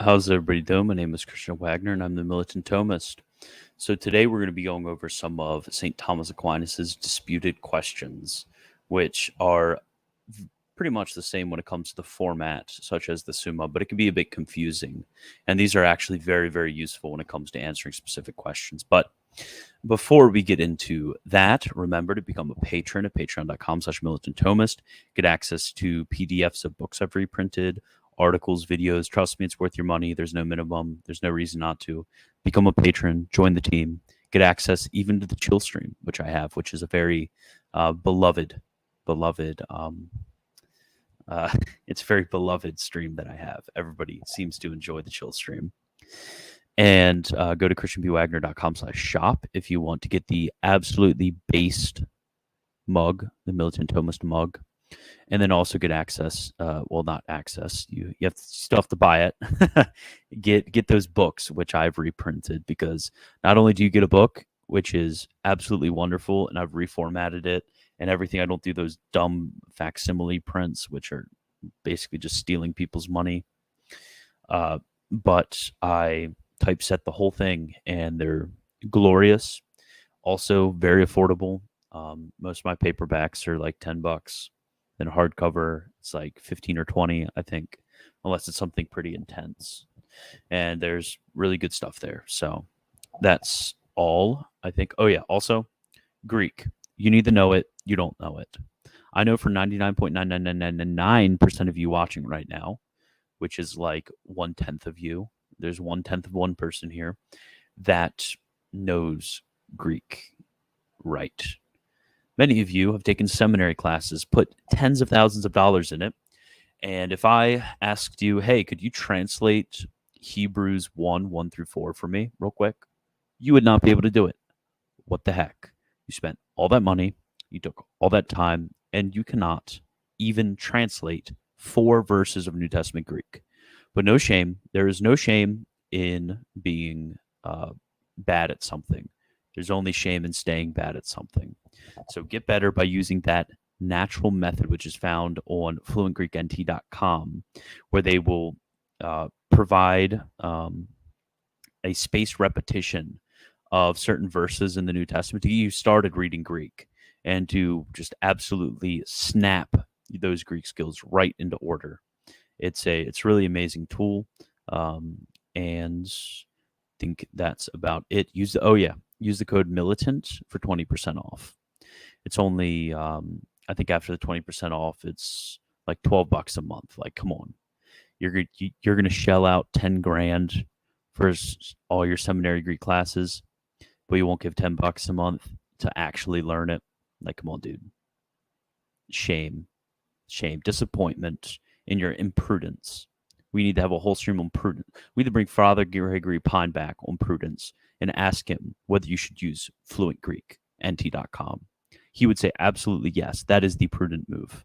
How's everybody doing? My name is Christian Wagner, and I'm the Militant Thomist. So today we're going to be going over some of St. Thomas Aquinas' disputed questions, which are pretty much the same when it comes to the format, such as the Summa, but it can be a bit confusing. And these are actually very, very useful when it comes to answering specific questions. But before we get into that, remember to become a patron at patreon.com/militantthomist. Get access to PDFs of books I've reprinted, articles, videos. Trust me, it's worth your money. There's no minimum. There's no reason not to. Become a patron. Join the team. Get access even to the chill stream, which I have, which is a very beloved, it's a very beloved stream that I have. Everybody seems to enjoy the chill stream. And go to christianbwagner.com/shop if you want to get the absolutely based mug, the Militant Thomist mug. And then also get access, not access, you still have to buy it. get those books, which I've reprinted, because not only do you get a book, which is absolutely wonderful, and I've reformatted it and everything. I don't do those dumb facsimile prints, which are basically just stealing people's money. But I typeset the whole thing, and they're glorious. Also very affordable. Most of my paperbacks are like $10. Then hardcover, it's like 15 or 20, I think, unless it's something pretty intense. And there's really good stuff there. So that's all, I think. Oh, yeah. Also, Greek. You need to know it. You don't know it. I know for 99.99999% of you watching right now, which is like 1/10 of you, there's 1/10 of one person here that knows Greek right. Many of you have taken seminary classes, put tens of thousands of dollars in it. And if I asked you, hey, could you translate Hebrews 1:1-4 for me real quick? You would not be able to do it. What the heck? You spent all that money, you took all that time, and you cannot even translate 4 verses of New Testament Greek. But no shame. There is no shame in being bad at something. There's only shame in staying bad at something. So get better by using that natural method, which is found on fluentgreeknt.com, where they will provide a spaced repetition of certain verses in the New Testament to get you started reading Greek and to just absolutely snap those Greek skills right into order. It's really amazing tool, and I think that's about it. Use the code militant for 20% off. It's only, I think after the 20% off, it's like $12 a month. Like, come on, you're gonna shell out 10 grand for all your seminary Greek classes, but you won't give $10 a month to actually learn it. Like, come on, dude. Shame, disappointment in your imprudence. We need to have a whole stream on prudence. We need to bring Father Gregory Pine back on prudence and ask him whether you should use fluentgreeknt.com. He would say absolutely yes. That is the prudent move.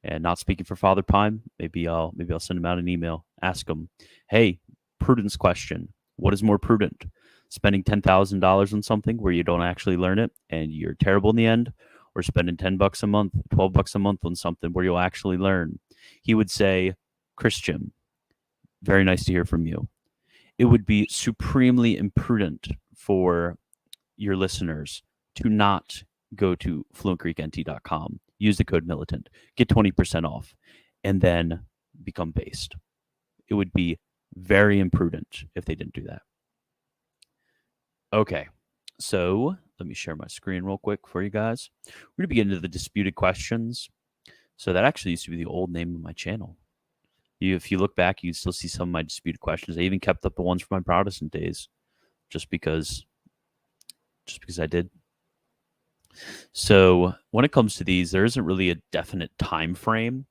And not speaking for Father Pine, maybe I'll send him out an email. Ask him, hey, prudence question. What is more prudent? Spending $10,000 on something where you don't actually learn it and you're terrible in the end, or spending $10 a month, $12 a month on something where you'll actually learn? He would say, Christian, very nice to hear from you. It would be supremely imprudent for your listeners to not go to fluentgreeknt.com, use the code militant, get 20% off, and then become based. It would be very imprudent if they didn't do that. Okay, so let me share my screen real quick for you guys. We're going to get into the disputed questions. So that actually used to be the old name of my channel. If you look back, you'd still see some of my disputed questions. I even kept up the ones from my Protestant days, just because I did. So when it comes to these, there isn't really a definite time frame,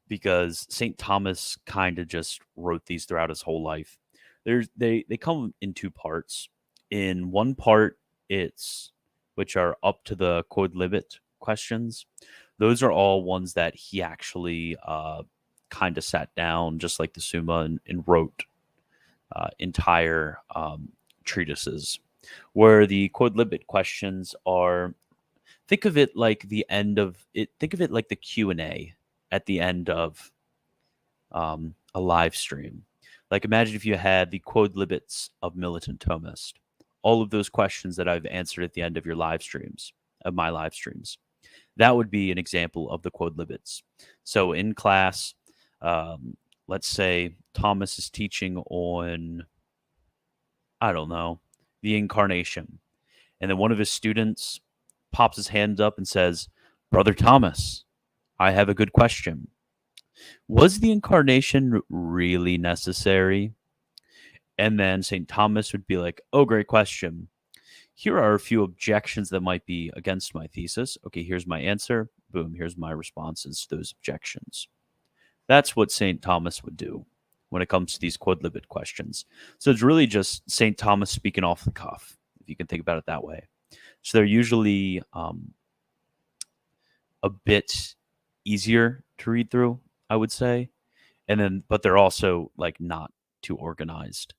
because St. Thomas kind of just wrote these throughout his whole life. They come in 2 parts. In one part, which are up to the quod libet questions. Those are all ones that he actually kind of sat down, just like the Summa, and wrote entire treatises. Where the quod libet questions are, think of it like the end of it. Think of it like the Q&A at the end of a live stream. Like, imagine if you had the quodlibets of Militant Thomist, all of those questions that I've answered at the end of your live streams, of my live streams. That would be an example of the quodlibets. So in class, let's say Thomas is teaching on, I don't know, the incarnation. And then one of his students pops his hand up and says, Brother Thomas, I have a good question. Was the incarnation really necessary? And then St. Thomas would be like, oh, great question. Here are a few objections that might be against my thesis. Okay, here's my answer. Boom, here's my responses to those objections. That's what St. Thomas would do when it comes to these quodlibet questions. So it's really just St. Thomas speaking off the cuff, if you can think about it that way. So they're usually a bit easier to read through, I would say. And then, but they're also like not too organized.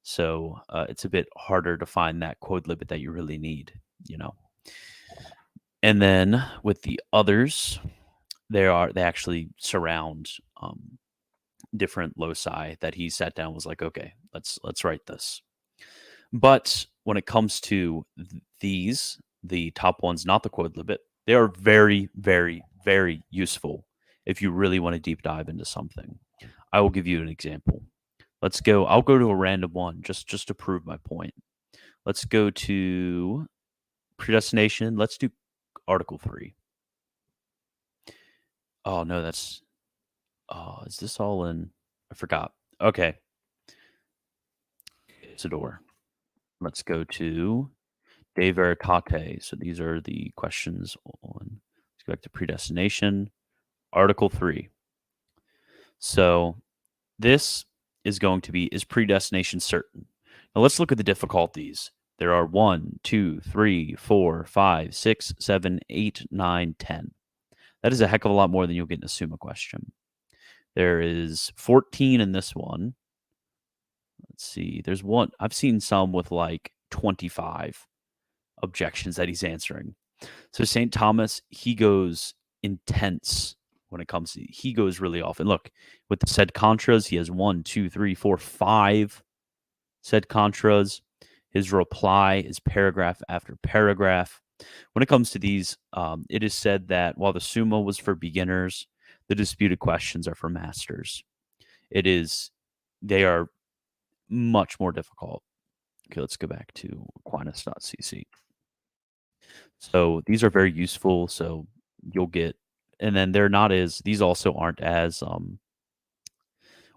So it's a bit harder to find that quodlibet that you really need, you know. And then with the others, they actually surround different loci that he sat down and was like, okay, let's write this. But when it comes to these, the top ones, not the quodlibet, they are very, very, very useful if you really want to deep dive into something. I will give you an example. Let's go. I'll go to a random one just to prove my point. Let's go to predestination. Let's do Article 3. Oh, no, that's... Oh, is this all in? I forgot. Okay. Isidore. Let's go to De Veritate. So these are the questions on... Let's go back to predestination. Article 3. So this is going to be, is predestination certain? Now let's look at the difficulties. There are 1, 2, 3, 4, 5, 6, 7, 8, 9, 10. That is a heck of a lot more than you'll get in a Summa question. There is 14 in this one. Let's see. There's one. I've seen some with like 25 objections that he's answering. So St. Thomas, he goes intense when it comes to, he goes really off. And look, with the sed contras, he has 1, 2, 3, 4, 5 sed contras. His reply is paragraph after paragraph. When it comes to these, it is said that while the Summa was for beginners, the disputed questions are for masters. They are much more difficult. Okay, let's go back to Aquinas.cc. So these are very useful. So you'll get, and then these also aren't as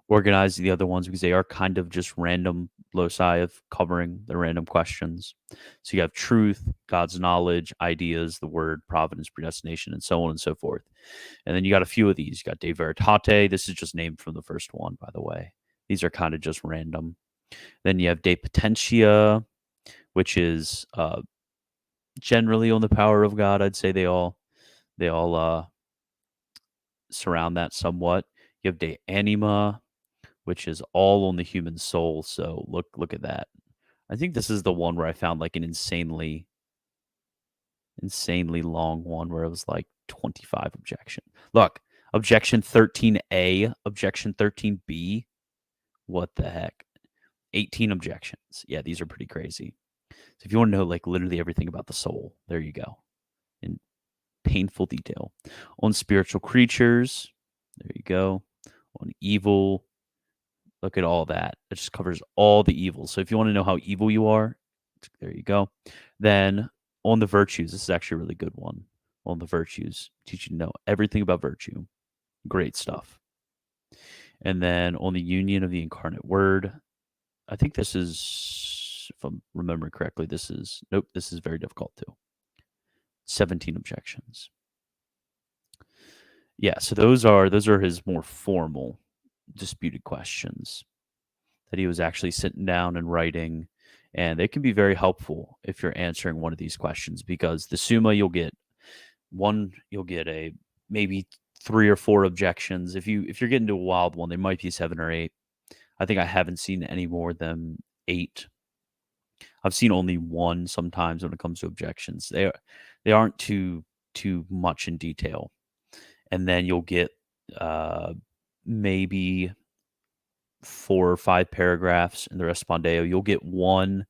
organized as the other ones because they are kind of just random loci of covering the random questions. So you have truth, God's knowledge, ideas, the word, providence, predestination, and so on and so forth. And then you got a few of these. You got De Veritate. This is just named from the first one, by the way. These are kind of just random. Then you have De Potentia, which is generally on the power of God. I'd say they all surround that somewhat. You have De Anima, which is all on the human soul. So look at that. I think this is the one where I found like an insanely long one where it was like 25 objection. Look, objection 13A, objection 13B. What the heck? 18 objections. Yeah, these are pretty crazy. So if you want to know like literally everything about the soul, there you go. In painful detail. On spiritual creatures, there you go. On evil, look at all that. It just covers all the evils. So if you want to know how evil you are, there you go. Then on the virtues, this is actually a really good one. On the virtues, teach you to know everything about virtue. Great stuff. And then on the union of the incarnate word, I think this is, if I'm remembering correctly, this is very difficult too. 17 objections. Yeah, so those are his more formal disputed questions that he was actually sitting down and writing, and they can be very helpful if you're answering one of these questions because the Summa you'll get a maybe 3 or 4 objections. If you're getting to a wild one, there might be 7 or 8. I think I haven't seen any more than 8. I've seen only 1 sometimes when it comes to objections. They aren't too much in detail. And then you'll get maybe 4 or 5 paragraphs in the respondeo. You'll get one,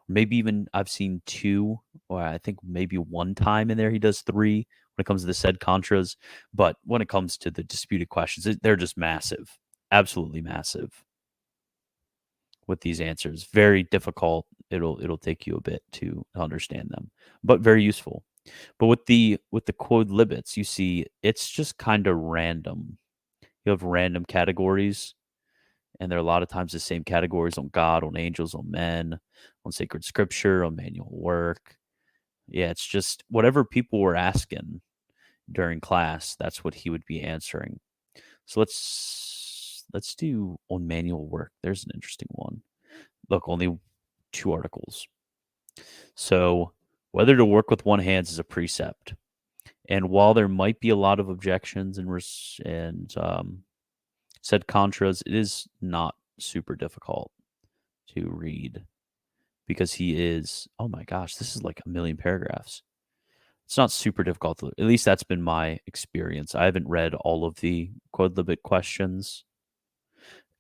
maybe even I've seen 2, or I think maybe one time in there he does 3 when it comes to the said contras. But when it comes to the disputed questions, they're just massive, absolutely massive with these answers. Very difficult. It'll take you a bit to understand them, but very useful. But with the quod libets, you see it's just kind of random. You have random categories, and there are a lot of times the same categories on God, on angels, on men, on sacred scripture, on manual work. Yeah, it's just whatever people were asking during class, that's what he would be answering. So let's do on manual work. There's an interesting one. Look, only 2 articles. So whether to work with one hand is a precept. And while there might be a lot of objections and said contras, it is not super difficult to read because he is, oh my gosh, this is like a million paragraphs. It's not super difficult. At least that's been my experience. I haven't read all of the quod libet questions.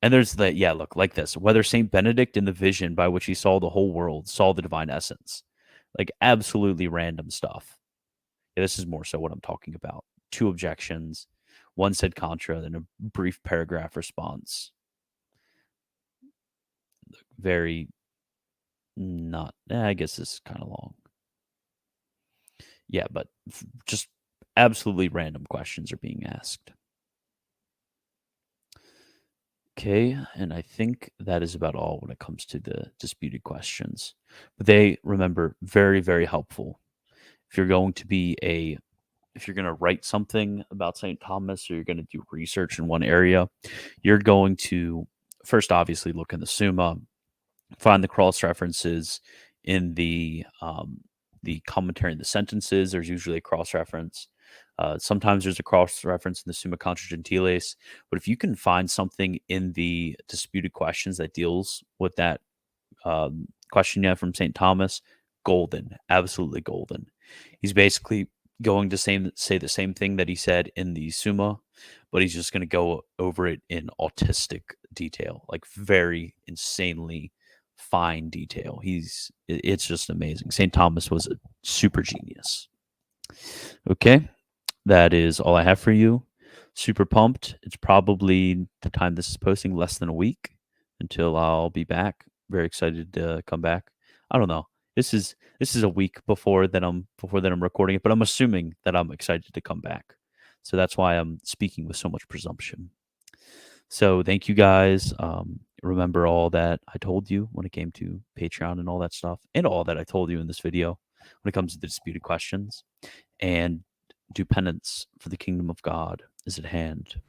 And there's the, yeah, look, like this. Whether St. Benedict in the vision by which he saw the whole world saw the divine essence. Like absolutely random stuff. Yeah, this is more so what I'm talking about. 2 objections, one said contra, then a brief paragraph response. Very not, I guess this is kind of long. Yeah, but just absolutely random questions are being asked. Okay, and I think that is about all when it comes to the disputed questions. But they, remember, very, very helpful. If you're going to be if you're going to write something about St. Thomas or you're going to do research in one area, you're going to first obviously look in the Summa, find the cross references in the commentary and the sentences. There's usually a cross reference. Sometimes there's a cross reference in the Summa Contra Gentiles, but if you can find something in the disputed questions that deals with that question you have from St. Thomas, golden, absolutely golden. He's basically going to say the same thing that he said in the Summa, but he's just going to go over it in autistic detail, like very insanely fine detail. It's just amazing. St. Thomas was a super genius. Okay, that is all I have for you. Super pumped. It's probably the time this is posting, less than a week until I'll be back. Very excited to come back. I don't know. This is a week before that I'm recording it, but I'm assuming that I'm excited to come back. So that's why I'm speaking with so much presumption. So thank you guys. Remember all that I told you when it came to Patreon and all that stuff, and all that I told you in this video when it comes to the disputed questions. And do penance, for the kingdom of God is at hand.